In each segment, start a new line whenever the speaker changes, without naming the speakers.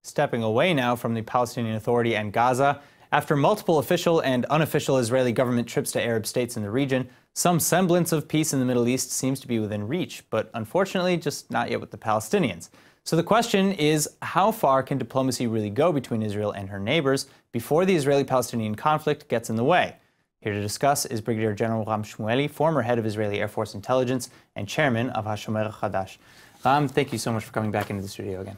stepping away now from the Palestinian Authority and Gaza. After multiple official and unofficial Israeli government trips to Arab states in the region, some semblance of peace in the Middle East seems to be within reach, but unfortunately just not yet with the Palestinians. So the question is, how far can diplomacy really go between Israel and her neighbors before the Israeli-Palestinian conflict gets in the way? Here to discuss is Brigadier General Shmueli, former head of Israeli Air Force Intelligence and chairman of HaShomer HaChadash. Thank you so much for coming back into the studio again.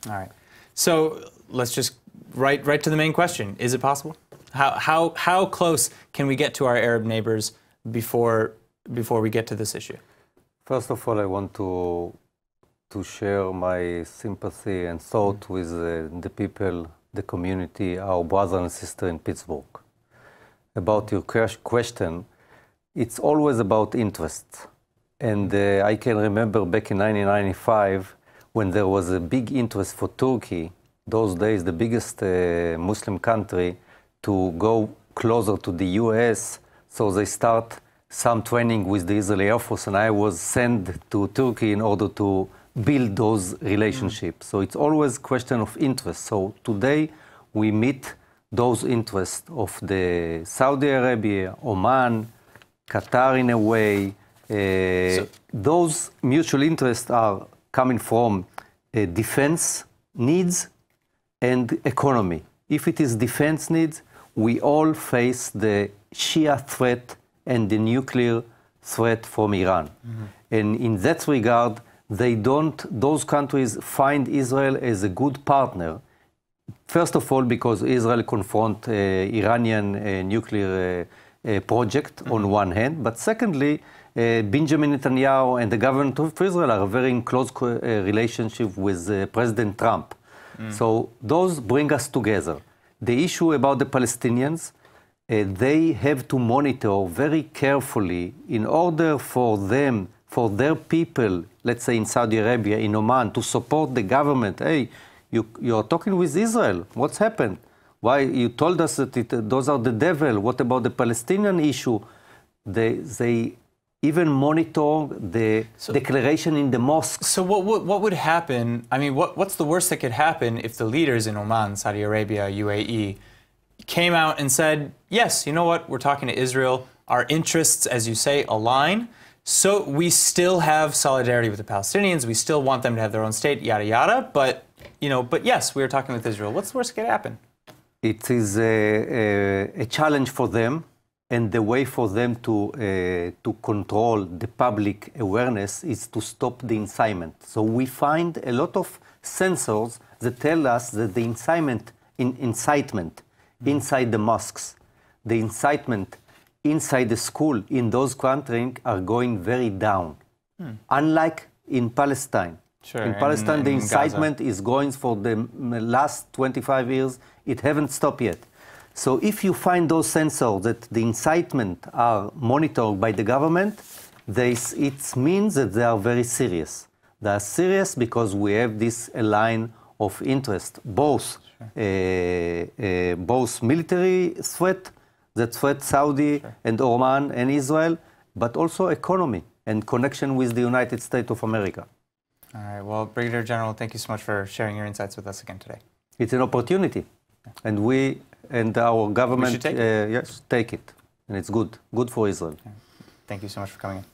All right. So let's just right to the main question. Is it possible? How close can we get to our Arab neighbors before we get to this issue?
First of all, I want to share my sympathy and thought with the people, the community, our brother and sister in Pittsburgh. About your question, it's always about interest. And I can remember back in 1995, when there was a big interest for Turkey, those days the biggest Muslim country, to go closer to the US, so they start some training with the Israeli Air Force, and I was sent to Turkey in order to build those relationships. So it's always a question of interest. So today we meet those interests of the Saudi Arabia, Oman, Qatar in a way. Those mutual interests are coming from defense needs and economy. If it is defense needs, we all face the Shia threat and the nuclear threat from Iran. And in that regard, those countries find Israel as a good partner. First of all, because Israel confront Iranian nuclear project on one hand, but secondly, Benjamin Netanyahu and the government of Israel are very in close relationship with President Trump. So those bring us together. The issue about the Palestinians, they have to monitor very carefully in order for them, for their people, let's say in Saudi Arabia, in Oman, to support the government. Hey, you are talking with Israel. What's happened? Why you told us that those are the devil? What about the Palestinian issue? They even monitor the declaration in the mosques.
So what would happen? I mean, what's the worst that could happen if the leaders in Oman, Saudi Arabia, UAE, came out and said, yes, you know what, we're talking to Israel, our interests, as you say, align, so we still have solidarity with the Palestinians, we still want them to have their own state, yada, yada, but yes, we are talking with Israel. What's the worst that could happen?
It is a challenge for them, and the way for them to control the public awareness is to stop the incitement. So we find a lot of sensors that tell us that the incitement inside the mosques, the incitement inside the school in those countries are going very down. Unlike in Palestine.
Sure,
in Palestine, the incitement is going for the last 25 years. It haven't stopped yet. So if you find those sensors that the incitement are monitored by the government, it means that they are very serious. They are serious because we have this line of interest, both military threat, that threat Saudi and Oman and Israel, but also economy and connection with the United States of America.
All right. Well, Brigadier General, thank you so much for sharing your insights with us again today.
It's an opportunity, and we and our government,
take it.
yes, take it, and it's good for Israel.
Thank you so much for coming in.